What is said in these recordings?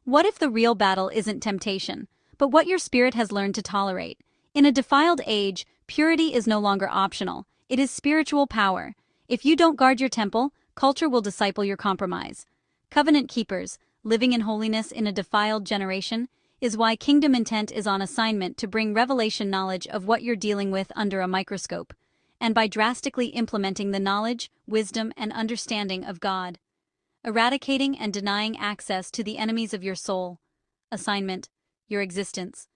What if the real battle isn't temptation, but what your spirit has learned to tolerate? In a defiled age, purity is no longer optional. It is spiritual power. If you don't guard your temple, culture will disciple your compromise. Covenant keepers, living in holiness in a defiled generation, is why kingdom intent is on assignment to bring revelation knowledge of what you're dealing with under a microscope, and by drastically implementing the knowledge, wisdom, and understanding of God. Eradicating and denying access to the enemies of your soul. Assignment, your existence.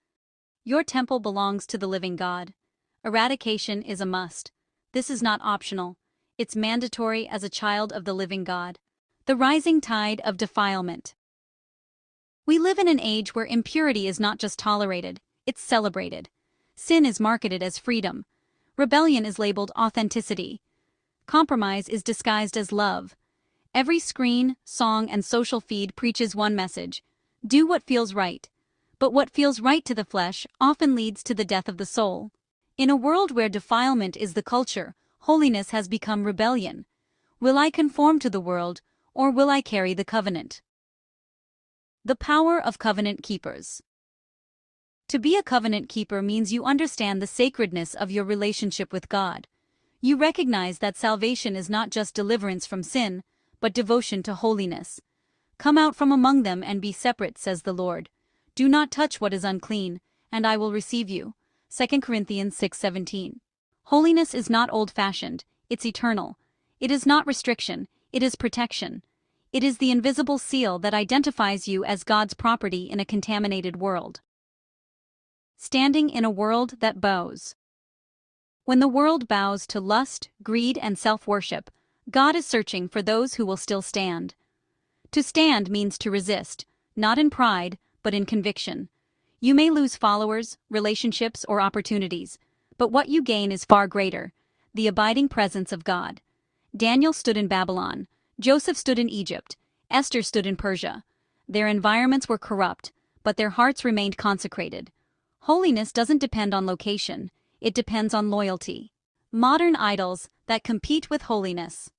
Your temple belongs to the living God. Eradication is a must. This is not optional. It's mandatory as a child of the living God. The rising tide of defilement. We live in an age where impurity is not just tolerated, it's celebrated. Sin is marketed as freedom. Rebellion is labeled authenticity. Compromise is disguised as love. Every screen, song, and social feed preaches one message: do what feels right. But what feels right to the flesh often leads to the death of the soul. In a world where defilement is the culture, holiness has become rebellion. Will I conform to the world, or will I carry the covenant? The power of covenant keepers. To be a covenant keeper means you understand the sacredness of your relationship with God. You recognize that salvation is not just deliverance from sin, but devotion to holiness. Come out from among them and be separate, says the Lord. Do not touch what is unclean, and I will receive you. 2 Corinthians 6:17. Holiness is not old-fashioned, it's eternal. It is not restriction, it is protection. It is the invisible seal that identifies you as God's property in a contaminated world. Standing in a world that bows. When the world bows to lust, greed, and self-worship, God is searching for those who will still stand. To stand means to resist, not in pride, but in conviction. You may lose followers, relationships, or opportunities, but what you gain is far greater: the abiding presence of God. Daniel stood in Babylon, Joseph stood in Egypt, Esther stood in Persia. Their environments were corrupt, but their hearts remained consecrated. Holiness doesn't depend on location, it depends on loyalty. Modern idols that compete with holiness.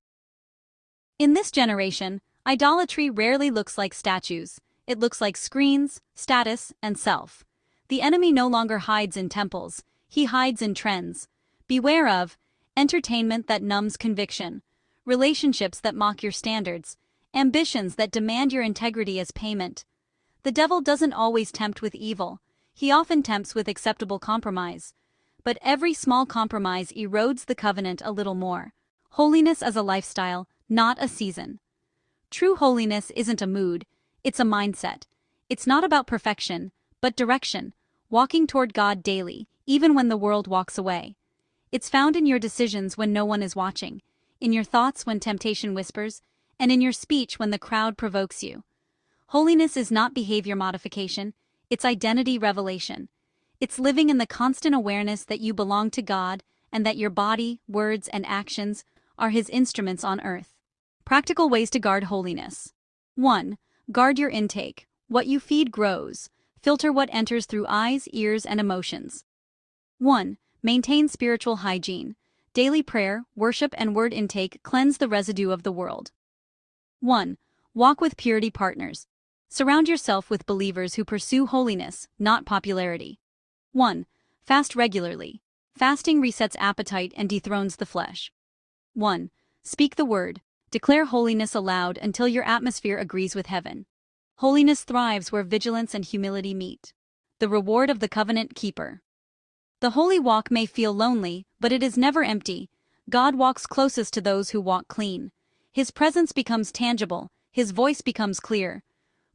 In this generation, idolatry rarely looks like statues. It looks like screens, status, and self. The enemy no longer hides in temples, he hides in trends. Beware of entertainment that numbs conviction, relationships that mock your standards, ambitions that demand your integrity as payment. The devil doesn't always tempt with evil, he often tempts with acceptable compromise. But every small compromise erodes the covenant a little more. Holiness as a lifestyle, not a season. True holiness isn't a mood, it's a mindset. It's not about perfection, but direction, walking toward God daily, even when the world walks away. It's found in your decisions when no one is watching, in your thoughts when temptation whispers, and in your speech when the crowd provokes you. Holiness is not behavior modification, it's identity revelation. It's living in the constant awareness that you belong to God and that your body, words, and actions are His instruments on earth. Practical ways to guard holiness. 1. Guard your intake. What you feed grows. Filter what enters through eyes, ears, and emotions. 1. Maintain spiritual hygiene. Daily prayer, worship, and word intake cleanse the residue of the world. 1. Walk with purity partners. Surround yourself with believers who pursue holiness, not popularity. 1. Fast regularly. Fasting resets appetite and dethrones the flesh. 1. Speak the word. Declare holiness aloud until your atmosphere agrees with heaven. Holiness thrives where vigilance and humility meet. The reward of the covenant keeper. The holy walk may feel lonely, but it is never empty. God walks closest to those who walk clean. His presence becomes tangible, His voice becomes clear.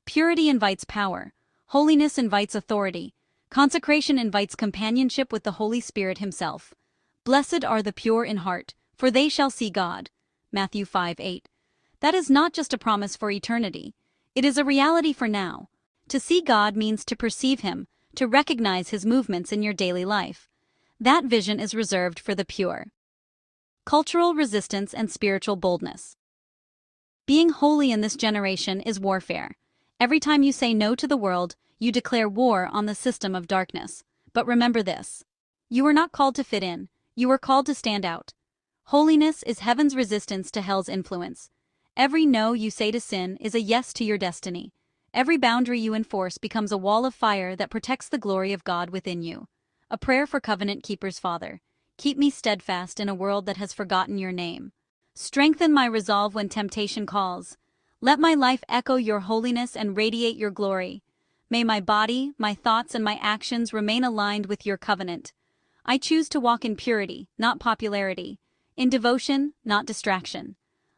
Purity invites power. Holiness invites authority. Consecration invites companionship with the Holy Spirit Himself. Blessed are the pure in heart, for they shall see God. Matthew 5:8. That is not just a promise for eternity. It is a reality for now. To see God means to perceive Him, to recognize His movements in your daily life. That vision is reserved for the pure. Cultural resistance and spiritual boldness. Being holy in this generation is warfare. Every time you say no to the world, you declare war on the system of darkness. But remember this: you are not called to fit in, you are called to stand out. Holiness is heaven's resistance to hell's influence. Every no you say to sin is a yes to your destiny. Every boundary you enforce becomes a wall of fire that protects the glory of God within you. A prayer for covenant keepers. Father, keep me steadfast in a world that has forgotten your name. Strengthen my resolve when temptation calls. Let my life echo your holiness and radiate your glory. May my body, my thoughts, and my actions remain aligned with your covenant. I choose to walk in purity, not popularity, in devotion, not distraction.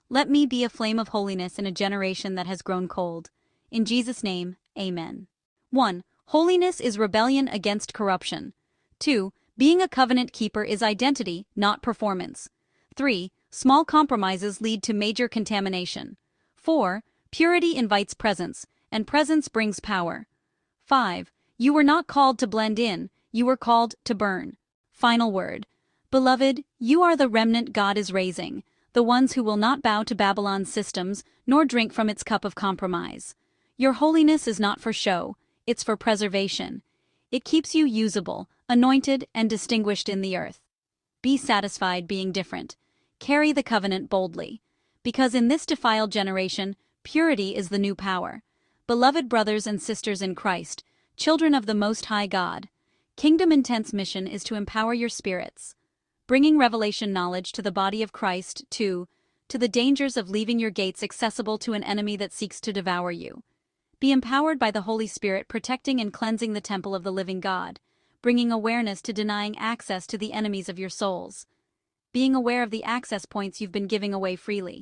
Let me be a flame of holiness in a generation that has grown cold. In Jesus' name, amen. 1. Holiness is rebellion against corruption. 2. Being a covenant keeper is identity, not performance. 3. Small compromises lead to major contamination. 4. Purity invites presence, and presence brings power. 5. You were not called to blend in, you were called to burn. Final word. Beloved, you are the remnant God is raising, the ones who will not bow to Babylon's systems nor drink from its cup of compromise. Your holiness is not for show, it's for preservation. It keeps you usable, anointed, and distinguished in the earth. Be satisfied being different. Carry the covenant boldly. Because in this defiled generation, purity is the new power. Beloved brothers and sisters in Christ, children of the Most High God, Kingdom Intent's mission is to empower your spirits, bringing revelation knowledge to the body of Christ, to the dangers of leaving your gates accessible to an enemy that seeks to devour you. Be empowered by the Holy Spirit, protecting and cleansing the temple of the living God, bringing awareness to denying access to the enemies of your souls, being aware of the access points you've been giving away freely.